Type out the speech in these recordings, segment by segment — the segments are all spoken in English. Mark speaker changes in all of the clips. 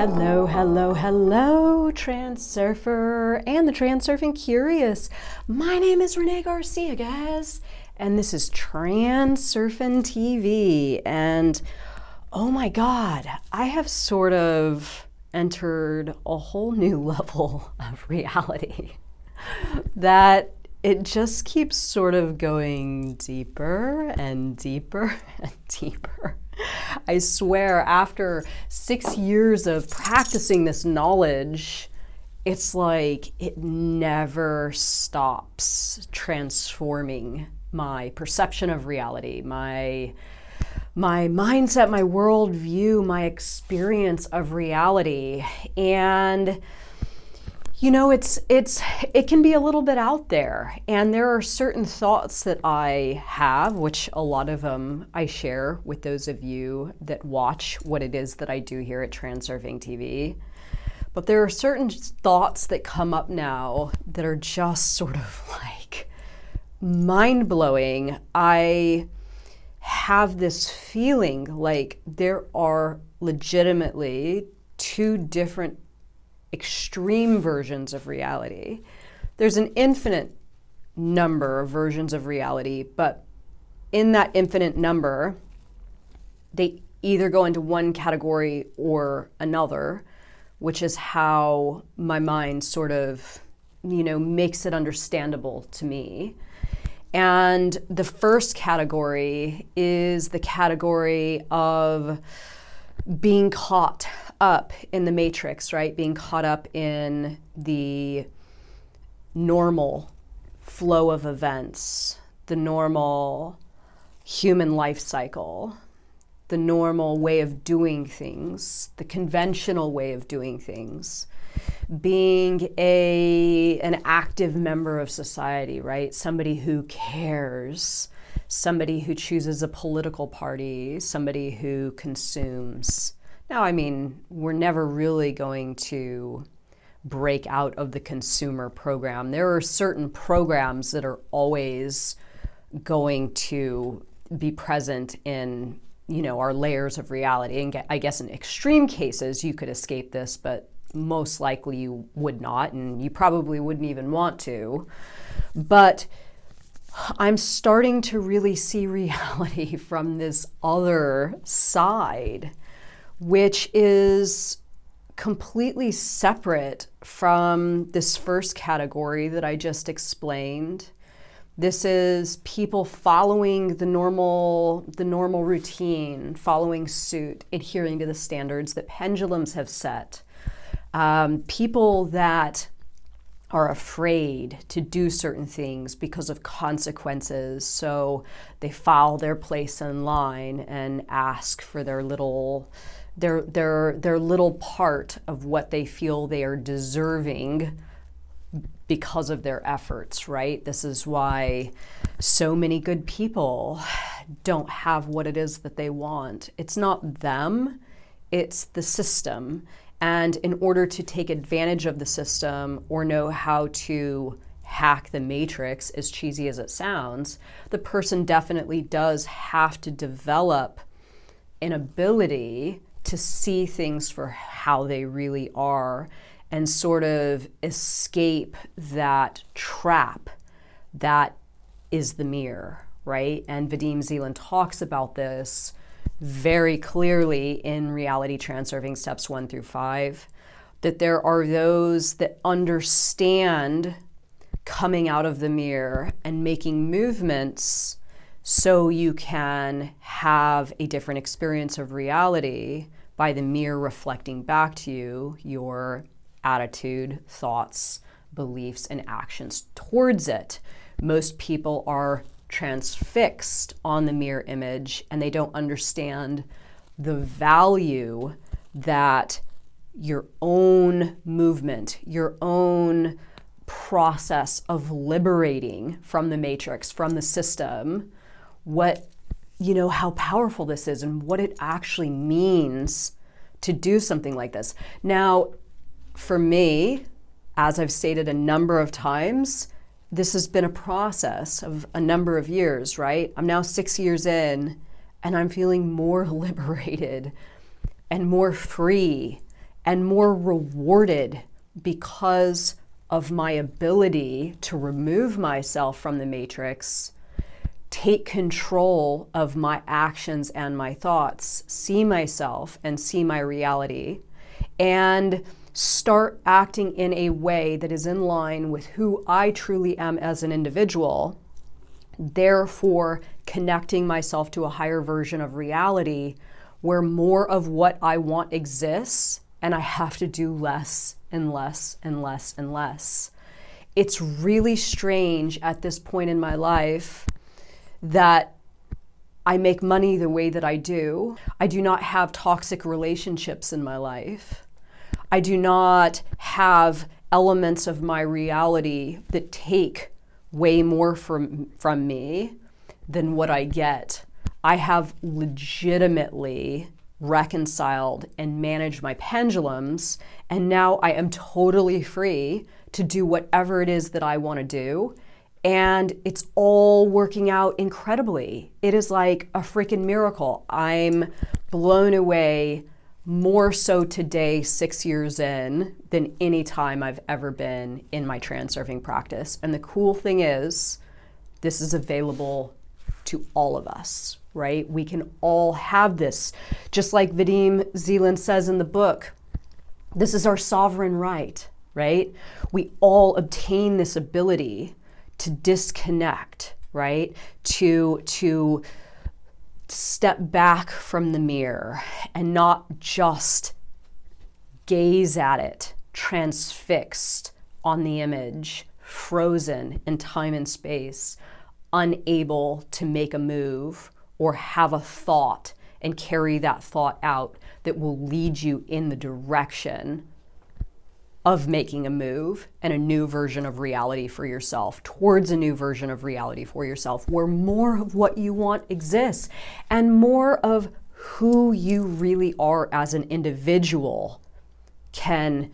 Speaker 1: Hello, hello, hello, Transurfer and the Transurfing Curious. My name is Renee Garcia, guys, and this is Transurfing TV. And oh my God, I have sort of entered a whole new level of reality that it just keeps sort of going deeper and deeper and deeper. I swear, after 6 years of practicing this knowledge, it's like it never stops transforming my perception of reality, my mindset, my worldview, my experience of reality. And you know, it can be a little bit out there, and there are certain thoughts that I have, which a lot of them I share with those of you that watch what it is that I do here at Transurfing TV. But there are certain thoughts that come up now that are just sort of like mind-blowing. I have this feeling like there are legitimately two different extreme versions of reality. There's an infinite number of versions of reality, but in that infinite number, they either go into one category or another, which is how my mind sort of, makes it understandable to me. And the first category is the category of being caught up in the matrix, right? Being caught up in the normal flow of events, the normal human life cycle, the normal way of doing things, the conventional way of doing things. Being an active member of society, right? Somebody who cares, somebody who chooses a political party, somebody who consumes. Now, I mean, we're never really going to break out of the consumer program. There are certain programs that are always going to be present in, our layers of reality. And I guess in extreme cases, you could escape this, but most likely you would not, and you probably wouldn't even want to. But I'm starting to really see reality from this other side, which is completely separate from this first category that I just explained. This is people following the normal routine, following suit, adhering to the standards that pendulums have set. People that are afraid to do certain things because of consequences, so they file their place in line and ask for their little part of what they feel they are deserving because of their efforts, right? This is why so many good people don't have what it is that they want. It's not them, it's the system. And in order to take advantage of the system or know how to hack the matrix, as cheesy as it sounds, the person definitely does have to develop an ability to see things for how they really are and sort of escape that trap that is the mirror, right? And Vadim Zeland talks about this very clearly in Reality Transurfing Steps 1 through 5, that there are those that understand coming out of the mirror and making movements so you can have a different experience of reality by the mirror reflecting back to you your attitude, thoughts, beliefs, and actions towards it. Most people are transfixed on the mirror image, and they don't understand the value that your own movement, your own process of liberating from the matrix, from the system, how powerful this is and what it actually means to do something like this. Now, for me, as I've stated a number of times, this has been a process of a number of years, right? I'm now 6 years in, and I'm feeling more liberated and more free and more rewarded because of my ability to remove myself from the matrix, take control of my actions and my thoughts, see myself and see my reality, and start acting in a way that is in line with who I truly am as an individual, therefore connecting myself to a higher version of reality where more of what I want exists and I have to do less and less and less and less. It's really strange at this point in my life that I make money the way that I do. I do not have toxic relationships in my life. I do not have elements of my reality that take way more from me than what I get. I have legitimately reconciled and managed my pendulums, and now I am totally free to do whatever it is that I want to do. And it's all working out incredibly. It is like a freaking miracle. I'm blown away more so today, 6 years in, than any time I've ever been in my transurfing practice. And the cool thing is, this is available to all of us, right? We can all have this. Just like Vadim Zeland says in the book, this is our sovereign right, right? We all obtain this ability to disconnect, right? To step back from the mirror and not just gaze at it, transfixed on the image, frozen in time and space, unable to make a move or have a thought and carry that thought out that will lead you in the direction of making a move and a new version of reality for yourself, towards a new version of reality for yourself, where more of what you want exists and more of who you really are as an individual can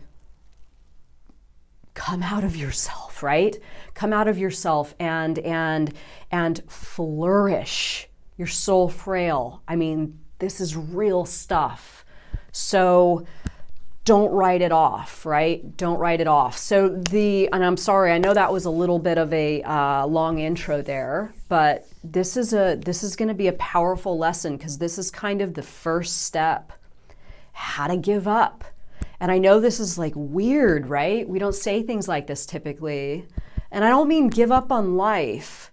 Speaker 1: come out of yourself, right? Come out of yourself and flourish. You're so frail. I mean, this is real stuff. So don't write it off, right? Don't write it off. So and I'm sorry, I know that was a little bit of a long intro there, but this is going to be a powerful lesson because this is kind of the first step, how to give up. And I know this is like weird, right? We don't say things like this typically. And I don't mean give up on life.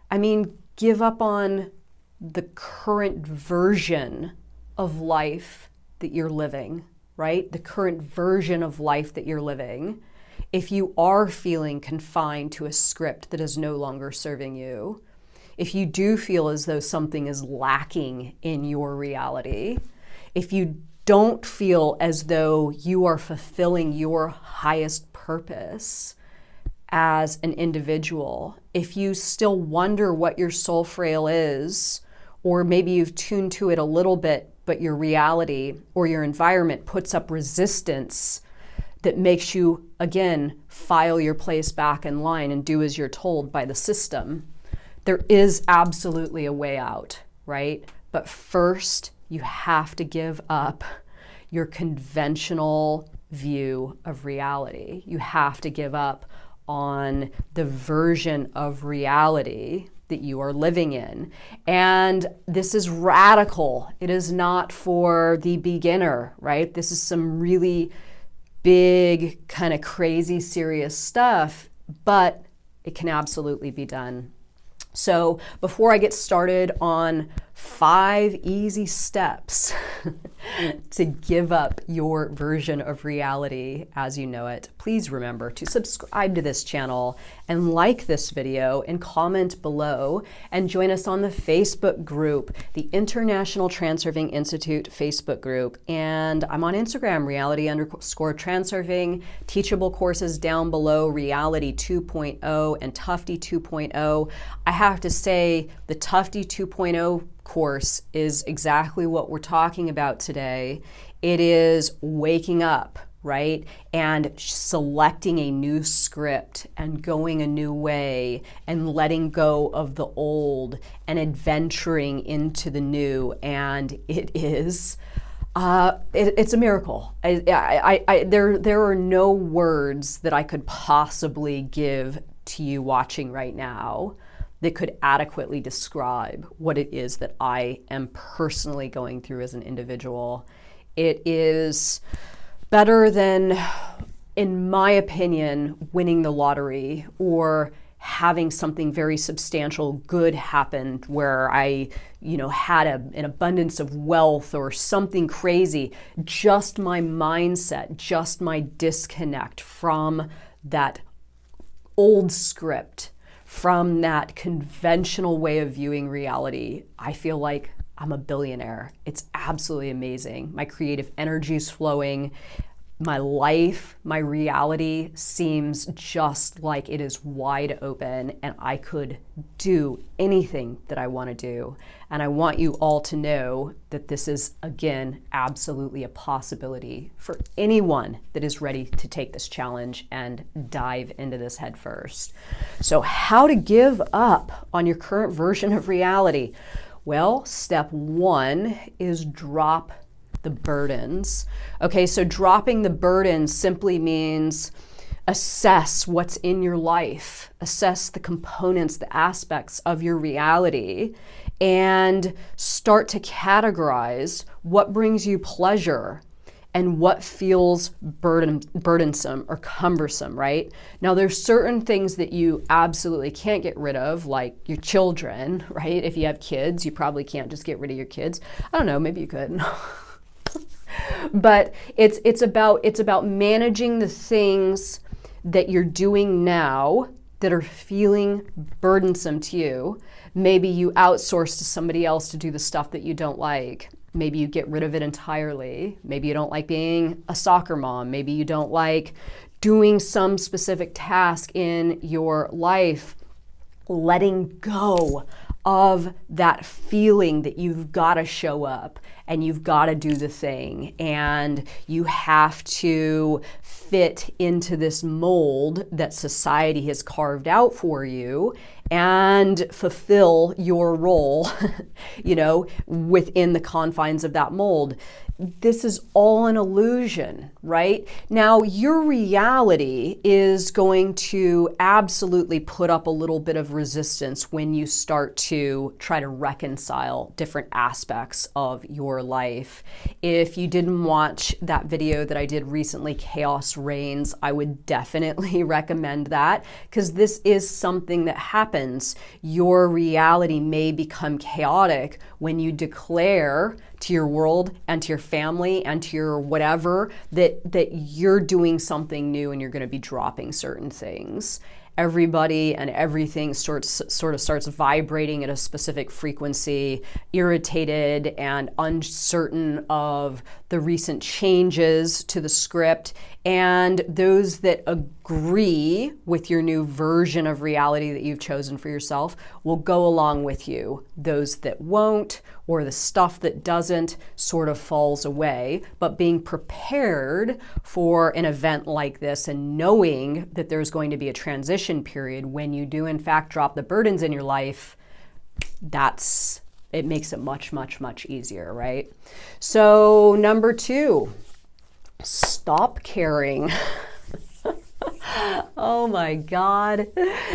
Speaker 1: I mean, give up on the current version of life that you're living, right? The current version of life that you're living. If you are feeling confined to a script that is no longer serving you, if you do feel as though something is lacking in your reality, if you don't feel as though you are fulfilling your highest purpose as an individual, if you still wonder what your soul frail is, or maybe you've tuned to it a little bit, but your reality or your environment puts up resistance that makes you, again, file your place back in line and do as you're told by the system, there is absolutely a way out, right? But first, you have to give up your conventional view of reality. You have to give up on the version of reality that you are living in. And this is radical. It is not for the beginner, right? This is some really big, kind of crazy, serious stuff, but it can absolutely be done. So before I get started on 5 easy steps to give up your version of reality as you know it, please remember to subscribe to this channel and like this video and comment below and join us on the Facebook group, the International Transurfing Institute Facebook group. And I'm on Instagram, reality_transurfing, teachable courses down below, Reality 2.0 and Tufty 2.0. I have to say the Tufty 2.0 course is exactly what we're talking about today. It is waking up, right? And selecting a new script and going a new way and letting go of the old and adventuring into the new. And it is It's a miracle. There are no words that I could possibly give to you watching right now that could adequately describe what it is that I am personally going through as an individual. It is better than, in my opinion, winning the lottery or having something very substantial good happen where I, had an abundance of wealth or something crazy. Just my mindset, just my disconnect from that old script, from that conventional way of viewing reality. I feel like I'm a billionaire. It's absolutely amazing. My creative energy is flowing. My life, my reality seems just like it is wide open and I could do anything that I want to do. And I want you all to know that this is, again, absolutely a possibility for anyone that is ready to take this challenge and dive into this head first. So how to give up on your current version of reality? Well, step one is drop the burdens. Okay, so dropping the burdens simply means assess what's in your life, assess the components, the aspects of your reality, and start to categorize what brings you pleasure and what feels burdensome or cumbersome, right? Now, there's certain things that you absolutely can't get rid of, like your children, right? If you have kids, you probably can't just get rid of your kids. I don't know, maybe you could. But it's about managing the things that you're doing now that are feeling burdensome to you. Maybe you outsource to somebody else to do the stuff that you don't like. Maybe you get rid of it entirely. Maybe you don't like being a soccer mom. Maybe you don't like doing some specific task in your life. Letting go of that feeling that you've got to show up and you've got to do the thing and you have to fit into this mold that society has carved out for you and fulfill your role, within the confines of that mold. This is all an illusion, right? Now, your reality is going to absolutely put up a little bit of resistance when you start to try to reconcile different aspects of your life. If you didn't watch that video that I did recently, Chaos Reigns, I would definitely recommend that because this is something that happens. Your reality may become chaotic when you declare to your world and to your family and to your whatever that you're doing something new and you're going to be dropping certain things. Everybody and everything sort of starts vibrating at a specific frequency, irritated and uncertain of the recent changes to the script. And those that agree with your new version of reality that you've chosen for yourself will go along with you. Those that won't, or the stuff that doesn't, sort of falls away. But being prepared for an event like this and knowing that there's going to be a transition period when you do in fact drop the burdens in your life, it makes it much, much, much easier, right? So number 2, stop caring. Oh my God.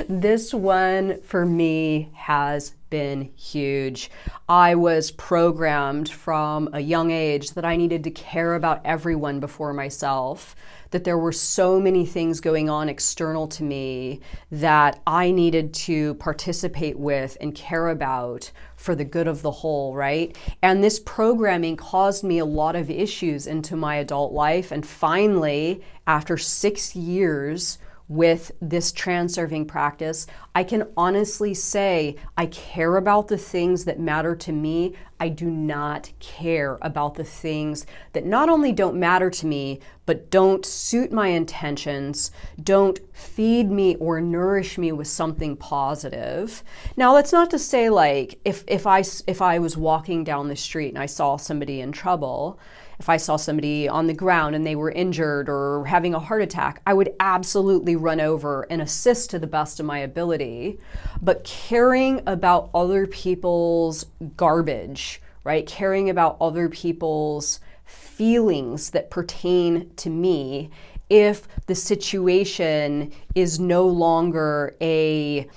Speaker 1: This one for me has been huge. I was programmed from a young age that I needed to care about everyone before myself, that there were so many things going on external to me that I needed to participate with and care about for the good of the whole, right? And this programming caused me a lot of issues into my adult life. And finally, after 6 years with this Transerving practice, I can honestly say I care about the things that matter to me. I do not care about the things that not only don't matter to me, but don't suit my intentions, don't feed me or nourish me with something positive. Now, that's not to say like if I was walking down the street and I saw somebody in trouble, if I saw somebody on the ground and they were injured or having a heart attack, I would absolutely run over and assist to the best of my ability. But caring about other people's garbage, right? Caring about other people's feelings that pertain to me if the situation is no longer a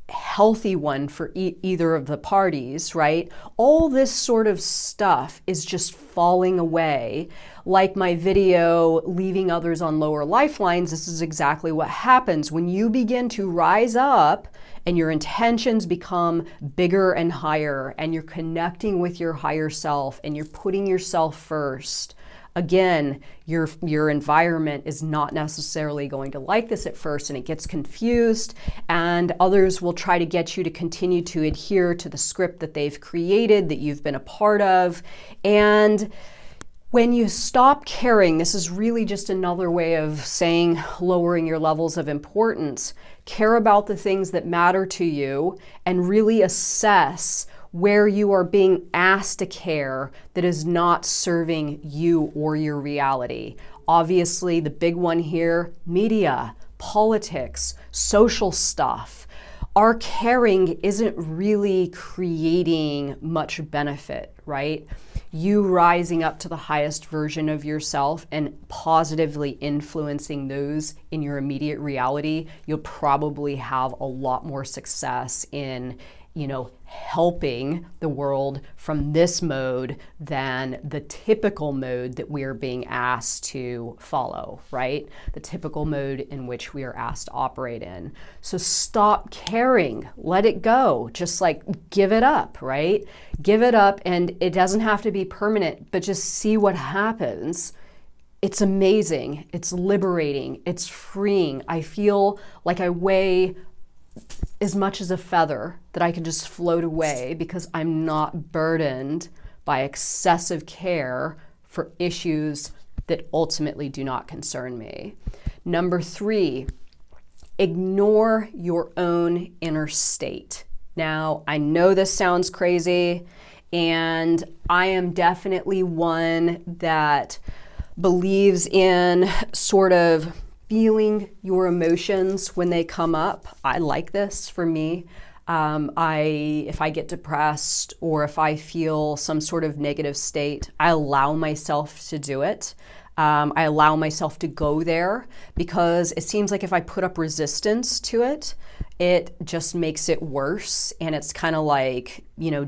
Speaker 1: healthy one for either of the parties, right? All this sort of stuff is just falling away. Like my video, Leaving Others on Lower Lifelines, this is exactly what happens. When you begin to rise up and your intentions become bigger and higher, and you're connecting with your higher self and you're putting yourself first, again, your environment is not necessarily going to like this at first, and it gets confused, and others will try to get you to continue to adhere to the script that they've created, that you've been a part of. And when you stop caring, this is really just another way of saying lowering your levels of importance. Care about the things that matter to you and really assess where you are being asked to care that is not serving you or your reality. Obviously, the big one here, media, politics, social stuff. Our caring isn't really creating much benefit, right? You rising up to the highest version of yourself and positively influencing those in your immediate reality, you'll probably have a lot more success in, helping the world from this mode than the typical mode that we are being asked to follow, right? The typical mode in which we are asked to operate in. So stop caring, let it go, just like give it up, right? Give it up, and it doesn't have to be permanent, but just see what happens. It's amazing, it's liberating, it's freeing. I feel like I weigh as much as a feather, that I can just float away because I'm not burdened by excessive care for issues that ultimately do not concern me. Number 3, ignore your own inner state. Now, I know this sounds crazy, and I am definitely one that believes in sort of feeling your emotions when they come up. I like this for me. If I get depressed or if I feel some sort of negative state, I allow myself to do it. I allow myself to go there because it seems like if I put up resistance to it, it just makes it worse, and it's kind of like,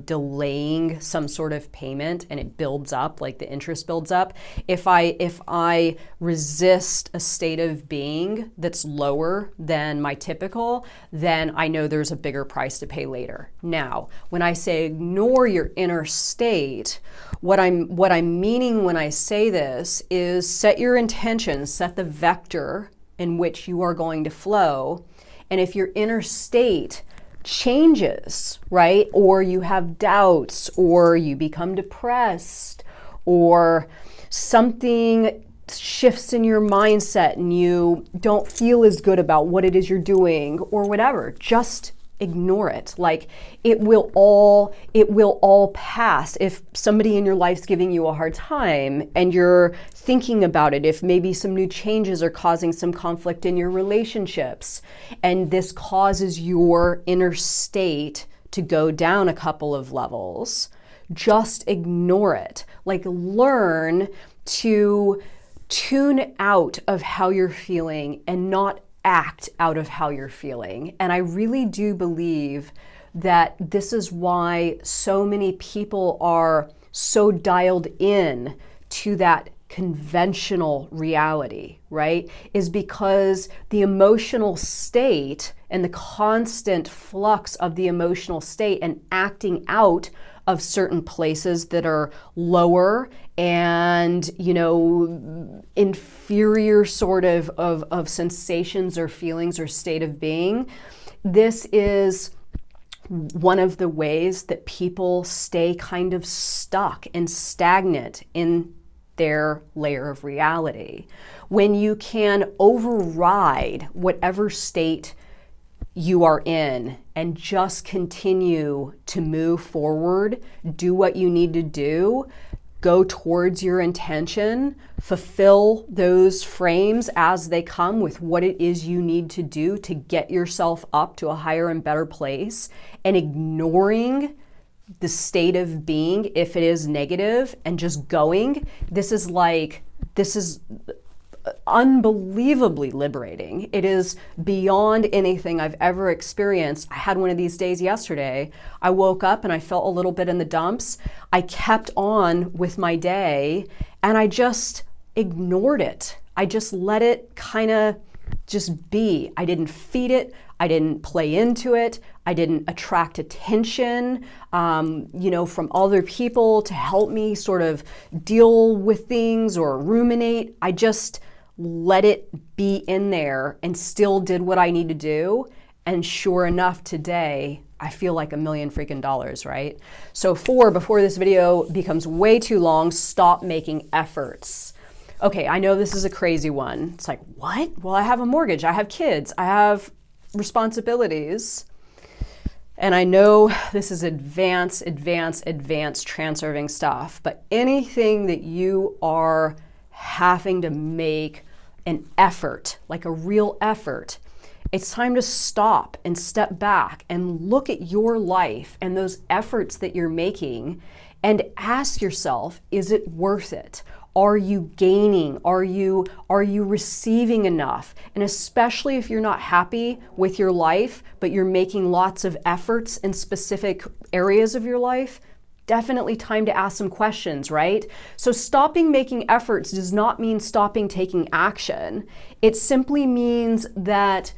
Speaker 1: delaying some sort of payment, and it builds up, like the interest builds up. If I resist a state of being that's lower than my typical, then I know there's a bigger price to pay later. Now, when I say ignore your inner state, what I'm meaning when I say this is set your intention, set the vector in which you are going to flow. And if your inner state changes, right, or you have doubts, or you become depressed, or something shifts in your mindset and you don't feel as good about what it is you're doing, or whatever, just ignore it. Like it will all pass. If somebody in your life's giving you a hard time and you're thinking about it, if maybe some new changes are causing some conflict in your relationships, and this causes your inner state to go down a couple of levels, just ignore it. Like learn to tune out of how you're feeling and not act out of how you're feeling. And I really do believe that this is why so many people are so dialed in to that conventional reality, right? Is because the emotional state and the constant flux of the emotional state and acting out of certain places that are lower and, inferior sort of sensations or feelings or state of being. This is one of the ways that people stay kind of stuck and stagnant in their layer of reality. When you can override whatever state you are in and just continue to move forward, do what you need to do, go towards your intention, fulfill those frames as they come with what it is you need to do to get yourself up to a higher and better place, and ignoring the state of being, if it is negative, and just going, this is unbelievably liberating. It is beyond anything I've ever experienced. I had one of these days yesterday. I woke up and I felt a little bit in the dumps. I kept on with my day and I just ignored it. I just let it kind of just be. I didn't feed it. I didn't play into it. I didn't attract attention, from other people to help me sort of deal with things or ruminate. I just let it be in there and still did what I need to do. And sure enough, today, I feel like $1 million freaking dollars, right? So before this video becomes way too long, stop making efforts. Okay, I know this is a crazy one. It's like, what? Well, I have a mortgage, I have kids, I have responsibilities. And I know this is advanced transerving stuff, but anything that you are having to make an effort, like a real effort, it's time to stop and step back and look at your life and those efforts that you're making and ask yourself, is it worth it? Are you gaining? Are you receiving enough? And especially if you're not happy with your life, but you're making lots of efforts in specific areas of your life, definitely time to ask some questions, right? So stopping making efforts does not mean stopping taking action. It simply means that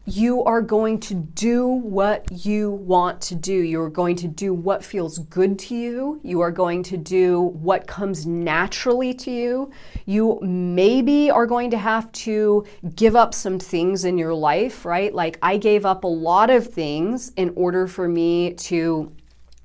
Speaker 1: you are going to do what you want to do. You're going to do what feels good to you. You are going to do what comes naturally to you. You maybe are going to have to give up some things in your life, right? Like I gave up a lot of things in order for me to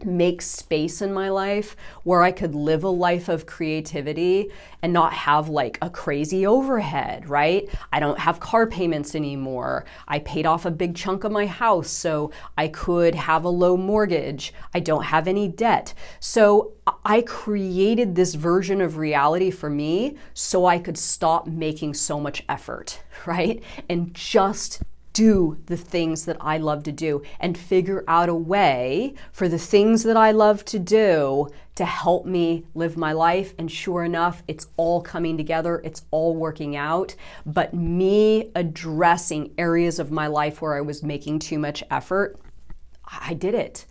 Speaker 1: make space in my life where I could live a life of creativity and not have like a crazy overhead, right? I don't have car payments anymore. I paid off a big chunk of my house so I could have a low mortgage. I don't have any debt. So I created this version of reality for me so I could stop making so much effort, right? And just do the things that I love to do and figure out a way for the things that I love to do to help me live my life. And sure enough, it's all coming together. It's all working out. But me addressing areas of my life where I was making too much effort, I did it.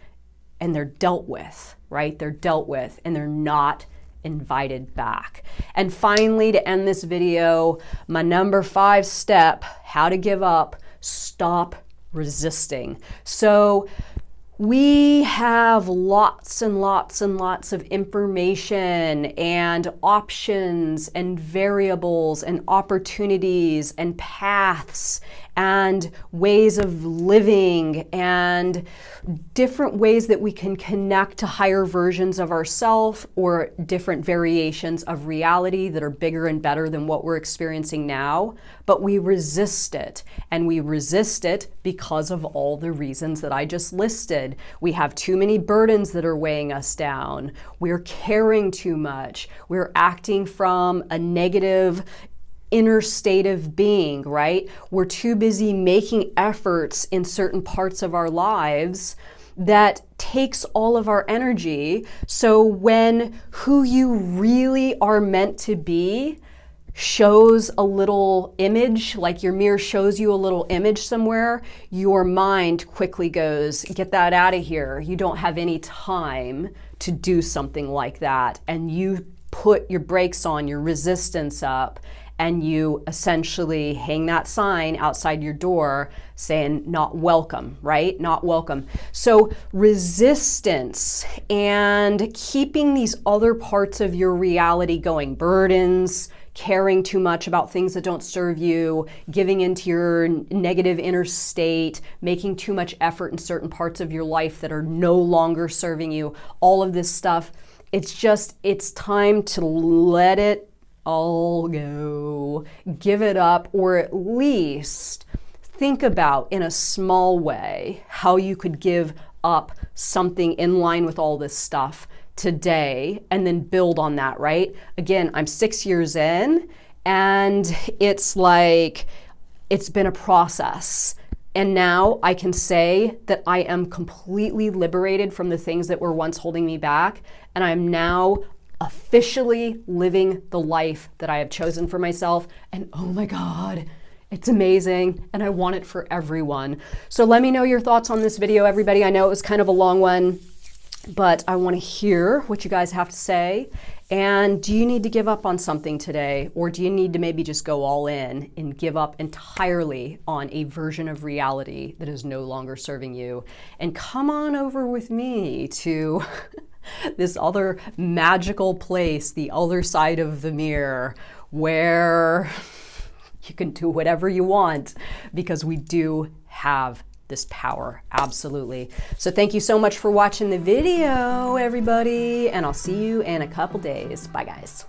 Speaker 1: And they're dealt with, right? They're dealt with and they're not invited back. And finally, to end this video, my number 5 step, how to give up: stop resisting. So we have lots and lots and lots of information and options and variables and opportunities and paths and ways of living and different ways that we can connect to higher versions of ourselves or different variations of reality that are bigger and better than what we're experiencing now. But we resist it, and we resist it because of all the reasons that I just listed. We have too many burdens that are weighing us down. We're caring too much. We're acting from a negative inner state of being, right? We're too busy making efforts in certain parts of our lives that takes all of our energy. So when who you really are meant to be shows a little image, like your mirror shows you a little image somewhere, your mind quickly goes, get that out of here. You don't have any time to do something like that. And you put your brakes on, your resistance up, and you essentially hang that sign outside your door saying not welcome, right? Not welcome. So resistance and keeping these other parts of your reality going, burdens, caring too much about things that don't serve you, giving into your negative inner state, making too much effort in certain parts of your life that are no longer serving you, all of this stuff, it's time to let it all go, give it up, or at least think about in a small way how you could give up something in line with all this stuff today and then build on that, right? Again, I'm 6 years in and it's like, it's been a process. And now I can say that I am completely liberated from the things that were once holding me back. And I'm now officially living the life that I have chosen for myself. And oh my God, it's amazing. And I want it for everyone. So let me know your thoughts on this video, everybody. I know it was kind of a long one, but I want to hear what you guys have to say. And do you need to give up on something today? Or do you need to maybe just go all in and give up entirely on a version of reality that is no longer serving you? And come on over with me to this other magical place, the other side of the mirror, where you can do whatever you want, because we do have this power, absolutely. So thank you so much for watching the video, everybody, and I'll see you in a couple days. Bye, guys.